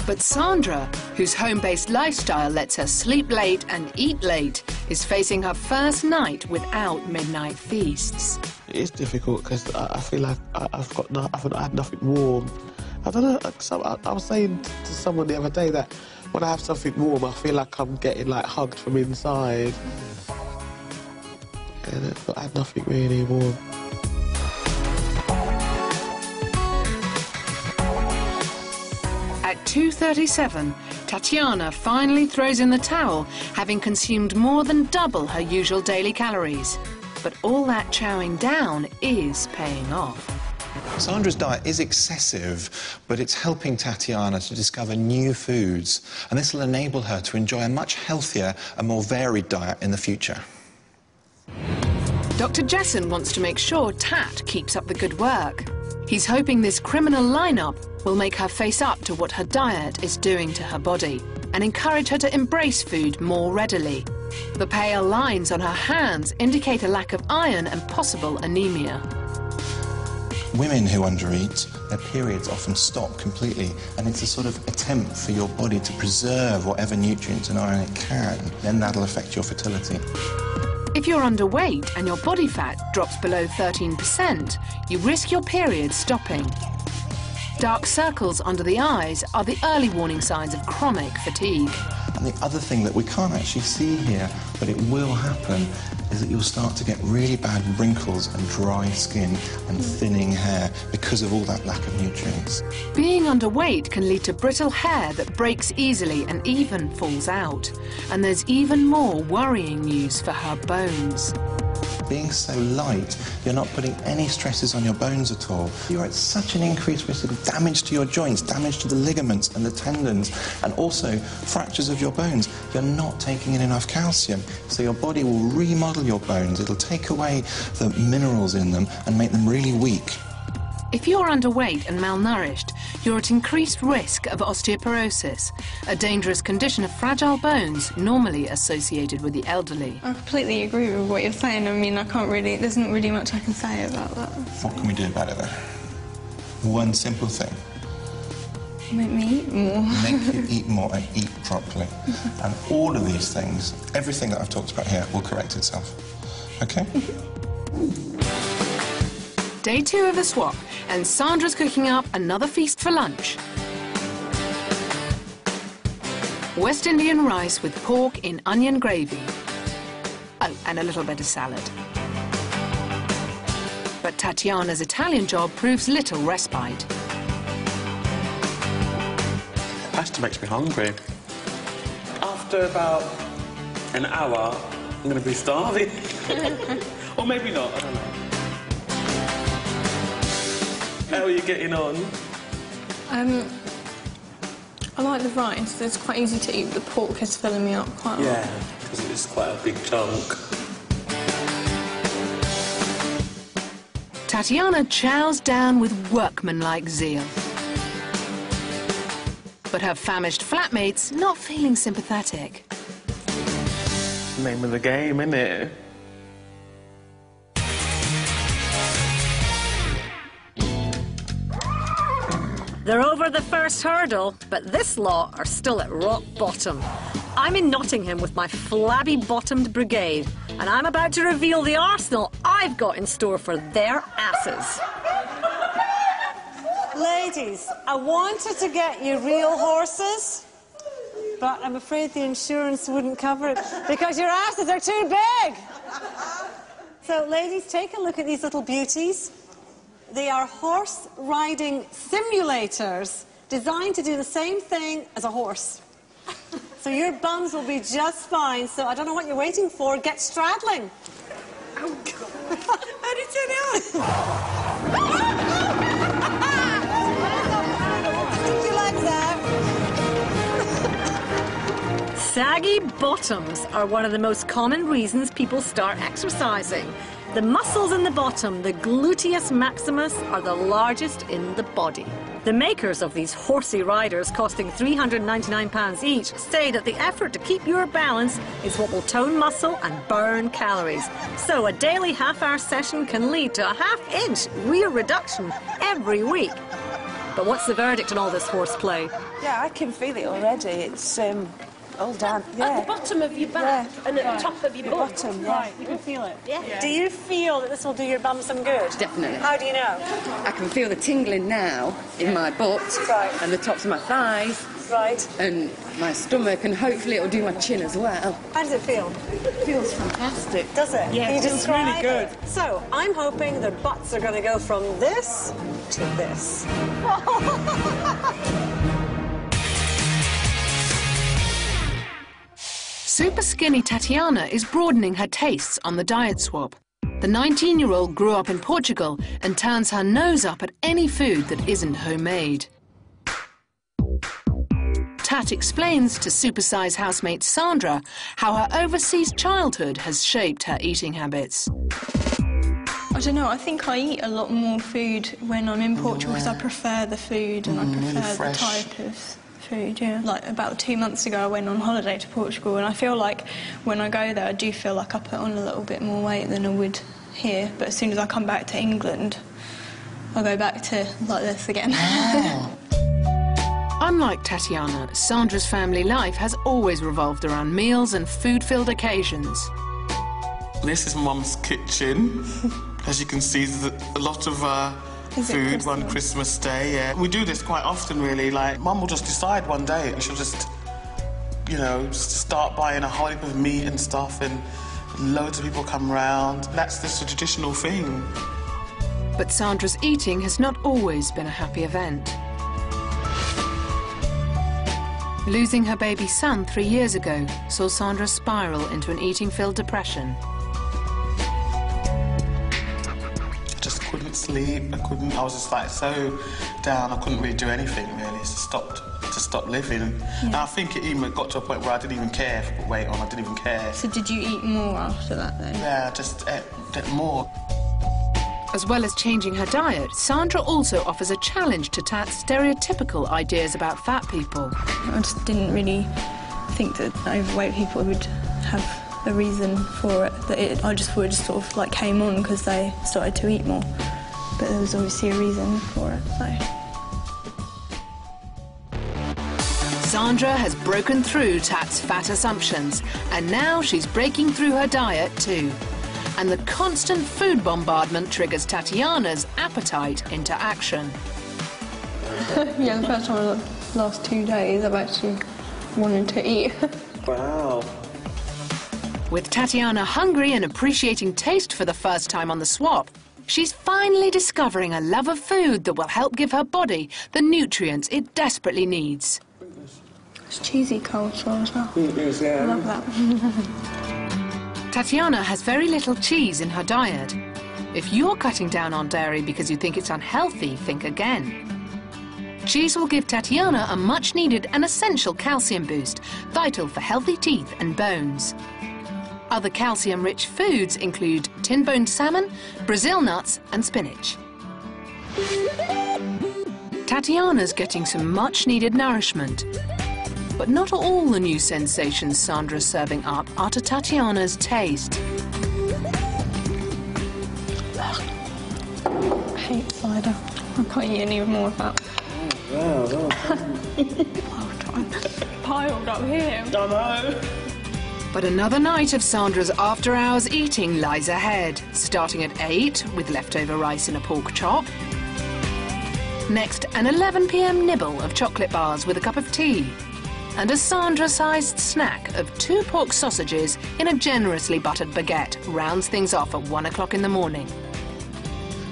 But Sandra, whose home-based lifestyle lets her sleep late and eat late, is facing her first night without midnight feasts. It is difficult because I feel like I haven't had nothing warm. I don't know, I was saying to someone the other day that when I have something warm, I feel like I'm getting like hugged from inside. And I've not had nothing really warm. At 2:37, Tatiana finally throws in the towel, having consumed more than double her usual daily calories. But all that chowing down is paying off. Sandra's diet is excessive, but it's helping Tatiana to discover new foods, and this will enable her to enjoy a much healthier and more varied diet in the future. Dr. Jessen wants to make sure Tat keeps up the good work. He's hoping this criminal lineup will make her face up to what her diet is doing to her body and encourage her to embrace food more readily. The pale lines on her hands indicate a lack of iron and possible anemia. Women who undereat, their periods often stop completely, and it's a sort of attempt for your body to preserve whatever nutrients and iron it can. Then that'll affect your fertility. If you're underweight and your body fat drops below 13%, you risk your period stopping. Dark circles under the eyes are the early warning signs of chronic fatigue. And the other thing that we can't actually see here, but it will happen, is that you'll start to get really bad wrinkles and dry skin and thinning hair because of all that lack of nutrients. Being underweight can lead to brittle hair that breaks easily and even falls out. And there's even more worrying news for her bones. Being so light, you're not putting any stresses on your bones at all. You're at such an increased risk of damage to your joints, damage to the ligaments and the tendons, and also fractures of your bones. You're not taking in enough calcium, so your body will remodel your bones. It'll take away the minerals in them and make them really weak. If you're underweight and malnourished, you're at increased risk of osteoporosis, a dangerous condition of fragile bones normally associated with the elderly. I completely agree with what you're saying. I mean, there isn't really much I can say about that. What can we do about it then? One simple thing. Make me eat more. Make you eat more and eat properly. And all of these things, everything that I've talked about here, will correct itself. OK? Day 2 of the swap, and Sandra's cooking up another feast for lunch. West Indian rice with pork in onion gravy. Oh, and a little bit of salad. But Tatiana's Italian job proves little respite. Pasta makes me hungry. After about an hour, I'm going to be starving. Or maybe not, I don't know. How are you getting on? I like the rice. It's quite easy to eat. The pork is filling me up quite a lot. Yeah, because it's quite a big chunk. Tatiana chows down with workmanlike zeal. But her famished flatmate's not feeling sympathetic. Name of the game, isn't it? They're over the first hurdle, but this lot are still at rock bottom. I'm in Nottingham with my flabby-bottomed brigade, and I'm about to reveal the arsenal I've got in store for their asses. Ladies, I wanted to get you real horses, but I'm afraid the insurance wouldn't cover it because your asses are too big. So, ladies, take a look at these little beauties. They are horse-riding simulators designed to do the same thing as a horse. So your bums will be just fine, so I don't know what you're waiting for. Get straddling. Oh, God. How did you do it? Stick your legs out. Saggy bottoms are one of the most common reasons people start exercising. The muscles in the bottom, the gluteus maximus, are the largest in the body. The makers of these horsey riders, costing £399 each, say that the effort to keep your balance is what will tone muscle and burn calories. So a daily half-hour session can lead to a half-inch rear reduction every week. But what's the verdict on all this horseplay? Yeah, I can feel it already. It's all down. Yeah. At the bottom of your back and at the top of your butt. Bottom, yeah. Right, you can feel it. Yeah. Do you feel that this will do your bum some good? Definitely. How do you know? I can feel the tingling now in my butt Right. and the tops of my thighs Right. and my stomach, and hopefully it'll do my chin as well. How does it feel? It feels fantastic. Does it? Yeah, Can you it feels describe really good. it? So, I'm hoping the butts are going to go from this to this. Super skinny Tatiana is broadening her tastes on the diet swap. The 19-year-old grew up in Portugal and turns her nose up at any food that isn't homemade. Tat explains to Supersize housemate Sandra how her overseas childhood has shaped her eating habits. I don't know, I think I eat a lot more food when I'm in Portugal because I prefer the food and I prefer the type of food, yeah. Like about 2 months ago I went on holiday to Portugal and I feel like when I go there I do feel like I put on a little bit more weight than I would here, but as soon as I come back to England I'll go back to like this again. Unlike Tatiana, Sandra's family life has always revolved around meals and food-filled occasions. This is Mum's kitchen. As you can see, there's a lot of food on Christmas Day. Yeah. We do this quite often, really. Like, Mum will just decide one day and she'll just, you know, just start buying a whole heap of meat and stuff, and loads of people come round. That's just a traditional thing. But Sandra's eating has not always been a happy event. Losing her baby son 3 years ago saw Sandra spiral into an eating-filled depression. Couldn't sleep, I was just like so down, I couldn't really do anything really, to stop living. Yeah. And I think it even got to a point where I didn't even care if I put weight on, I didn't even care. So did you eat more after that then? Yeah, I just ate more. As well as changing her diet, Sandra also offers a challenge to Tat's stereotypical ideas about fat people. I just didn't really think that overweight people would have a reason for it. I just thought it just sort of like came on because they started to eat more. But there was obviously a reason for it, so. Sandra has broken through Tat's fat assumptions, and now she's breaking through her diet too. And the constant food bombardment triggers Tatiana's appetite into action. Yeah, the first time in the last 2 days I've actually wanted to eat. Wow. With Tatiana hungry and appreciating taste for the first time on the swap, she's finally discovering a love of food that will help give her body the nutrients it desperately needs. It's cheesy coleslaw as well. It is, yeah. I love that. Tatiana has very little cheese in her diet. If you're cutting down on dairy because you think it's unhealthy, think again. Cheese will give Tatiana a much-needed and essential calcium boost, vital for healthy teeth and bones. Other calcium-rich foods include tin-boned salmon, Brazil nuts and spinach. Tatiana's getting some much-needed nourishment. But not all the new sensations Sandra's serving up are to Tatiana's taste. I hate cider. I can't eat any more of that. Wow, Piled up here. I know. But another night of Sandra's after-hours eating lies ahead, starting at 8 with leftover rice and a pork chop. Next, an 11 p.m. nibble of chocolate bars with a cup of tea. And a Sandra-sized snack of 2 pork sausages in a generously buttered baguette rounds things off at 1 o'clock in the morning.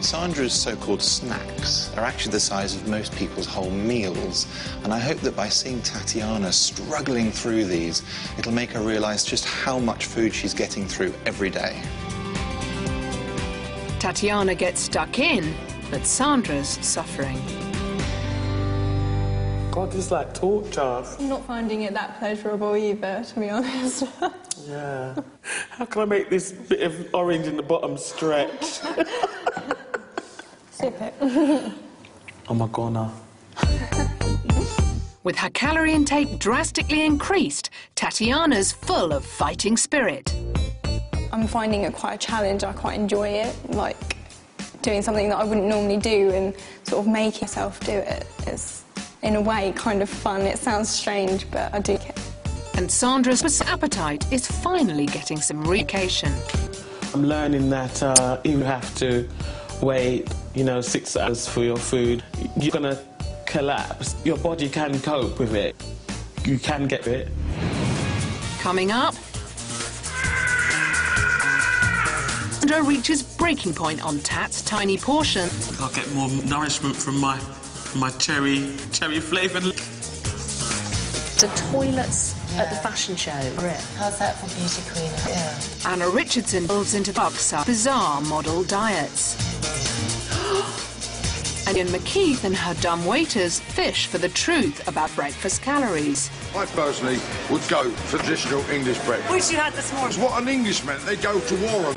Sandra's so-called snacks are actually the size of most people's whole meals, and I hope that by seeing Tatiana struggling through these, it'll make her realise just how much food she's getting through every day. Tatiana gets stuck in, but Sandra's suffering. God, this is like torture. I'm not finding it that pleasurable either, to be honest. Yeah. How can I make this bit of orange in the bottom stretch? Sip it. Oh my God, no. With her calorie intake drastically increased, Tatiana's full of fighting spirit. I'm finding it quite a challenge. I quite enjoy it, like doing something that I wouldn't normally do and sort of make myself do it is, in a way, kind of fun. It sounds strange, but I do care. And Sandra's appetite is finally getting some recreation. I'm learning that you have to wait, 6 hours for your food. You're going to collapse. Your body can cope with it. You can get it. Coming up, Sandra reaches breaking point on Tat's tiny portion. I'll get more nourishment from my cherry flavoured. The toilets at the fashion show. How's that for beauty queen? Yeah. Anna Richardson delves into bizarre model diets. And Ian McKeith and her dumb waiters fish for the truth about breakfast calories. I personally would go for traditional English breakfast. Which you had this morning. What an Englishman, they go to war on.